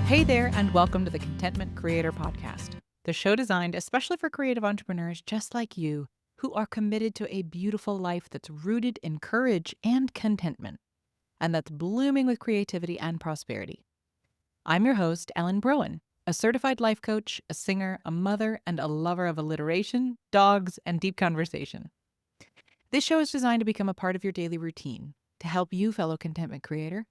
Hey there, and welcome to the Contentment Creator Podcast, the show designed especially for creative entrepreneurs just like you who are committed to a beautiful life that's rooted in courage and contentment, and that's blooming with creativity and prosperity. I'm your host, Ellen Broen, a certified life coach, a singer, a mother, and a lover of alliteration, dogs, and deep conversation. This show is designed to become a part of your daily routine to help you, fellow contentment creator,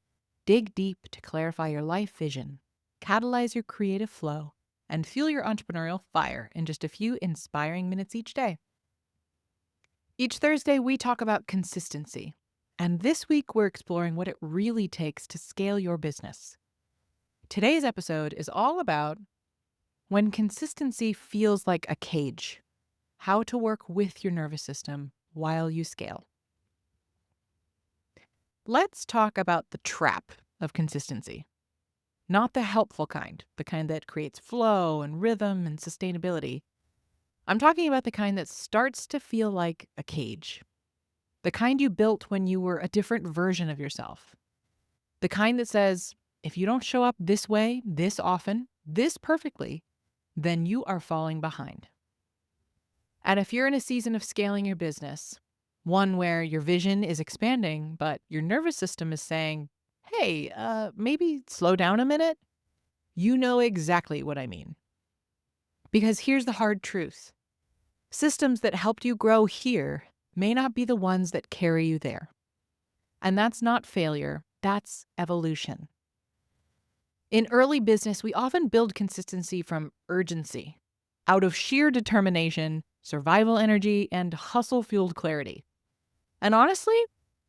dig deep to clarify your life vision, catalyze your creative flow, and fuel your entrepreneurial fire in just a few inspiring minutes each day. Each Thursday, we talk about consistency. And this week, we're exploring what it really takes to scale your business. Today's episode is all about when consistency feels like a cage, how to work with your nervous system while you scale. Let's talk about the trap of consistency. Not the helpful kind, the kind that creates flow and rhythm and sustainability. I'm talking about the kind that starts to feel like a cage. The kind you built when you were a different version of yourself. The kind that says, if you don't show up this way, this often, this perfectly, then you are falling behind. And if you're in a season of scaling your business, one where your vision is expanding, but your nervous system is saying, hey, maybe slow down a minute, you know exactly what I mean. Because here's the hard truth. Systems that helped you grow here may not be the ones that carry you there. And that's not failure, that's evolution. In early business, we often build consistency from urgency, out of sheer determination, survival energy, and hustle-fueled clarity. And honestly,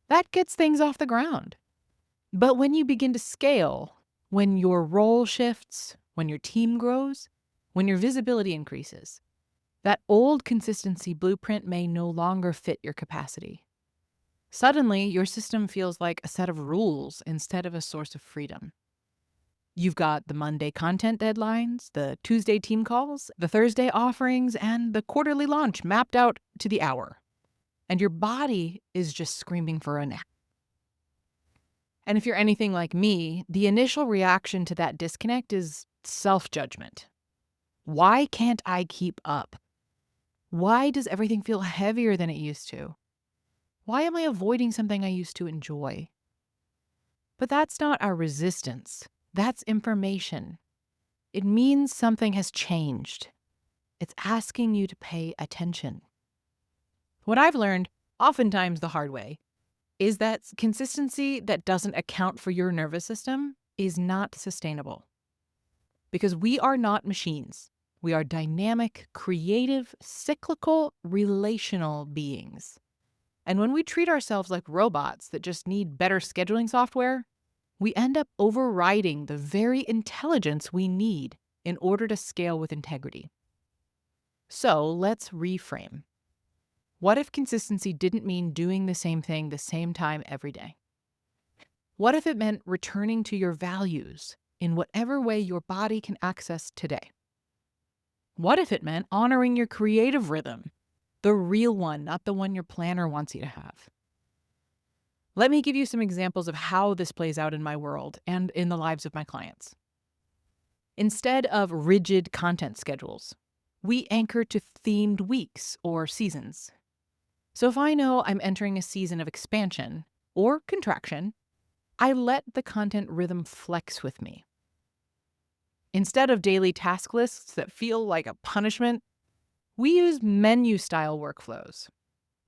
that gets things off the ground. But when you begin to scale, when your role shifts, when your team grows, when your visibility increases, that old consistency blueprint may no longer fit your capacity. Suddenly, your system feels like a set of rules instead of a source of freedom. You've got the Monday content deadlines, the Tuesday team calls, the Thursday offerings, and the quarterly launch mapped out to the hour. And your body is just screaming for a nap. And if you're anything like me, the initial reaction to that disconnect is self-judgment. Why can't I keep up? Why does everything feel heavier than it used to? Why am I avoiding something I used to enjoy? But that's not our resistance. That's information. It means something has changed. It's asking you to pay attention. What I've learned, oftentimes the hard way, is that consistency that doesn't account for your nervous system is not sustainable. Because we are not machines. We are dynamic, creative, cyclical, relational beings. And when we treat ourselves like robots that just need better scheduling software, we end up overriding the very intelligence we need in order to scale with integrity. So let's reframe. What if consistency didn't mean doing the same thing the same time every day? What if it meant returning to your values in whatever way your body can access today? What if it meant honoring your creative rhythm, the real one, not the one your planner wants you to have? Let me give you some examples of how this plays out in my world and in the lives of my clients. Instead of rigid content schedules, we anchor to themed weeks or seasons. So if I know I'm entering a season of expansion or contraction, I let the content rhythm flex with me. Instead of daily task lists that feel like a punishment, we use menu-style workflows.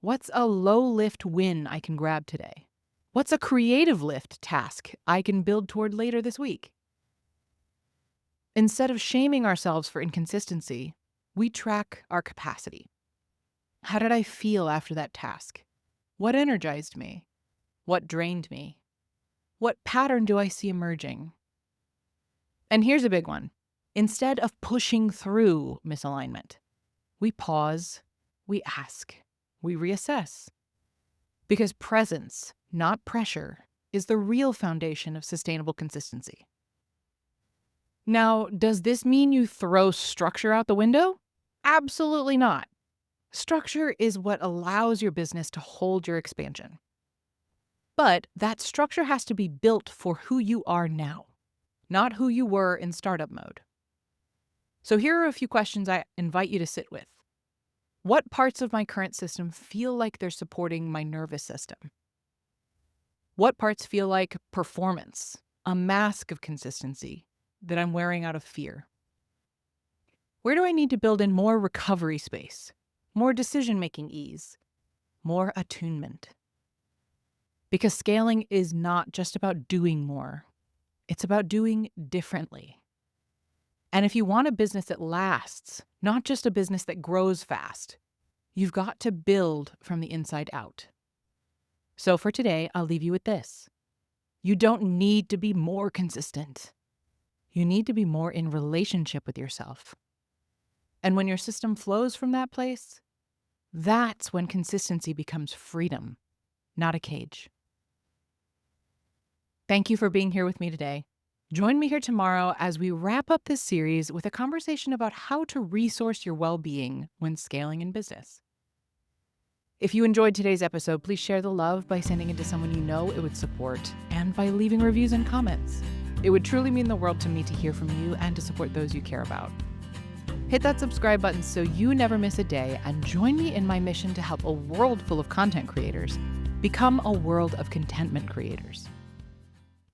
What's a low-lift win I can grab today? What's a creative lift task I can build toward later this week? Instead of shaming ourselves for inconsistency, we track our capacity. How did I feel after that task? What energized me? What drained me? What pattern do I see emerging? And here's a big one. Instead of pushing through misalignment, we pause, we ask, we reassess. Because presence, not pressure, is the real foundation of sustainable consistency. Now, does this mean you throw structure out the window? Absolutely not. Structure is what allows your business to hold your expansion. But that structure has to be built for who you are now. not who you were in startup mode. So here are a few questions I invite you to sit with. What parts of my current system feel like they're supporting my nervous system? What parts feel like performance, a mask of consistency that I'm wearing out of fear? Where do I need to build in more recovery space, more decision-making ease, more attunement? Because scaling is not just about doing more. It's about doing differently. And if you want a business that lasts, not just a business that grows fast, you've got to build from the inside out. So for today, I'll leave you with this. You don't need to be more consistent. You need to be more in relationship with yourself. And when your system flows from that place, that's when consistency becomes freedom, not a cage. Thank you for being here with me today. Join me here tomorrow as we wrap up this series with a conversation about how to resource your well-being when scaling in business. If you enjoyed today's episode, please share the love by sending it to someone you know it would support and by leaving reviews and comments. It would truly mean the world to me to hear from you and to support those you care about. Hit that subscribe button so you never miss a day and join me in my mission to help a world full of content creators become a world of contentment creators.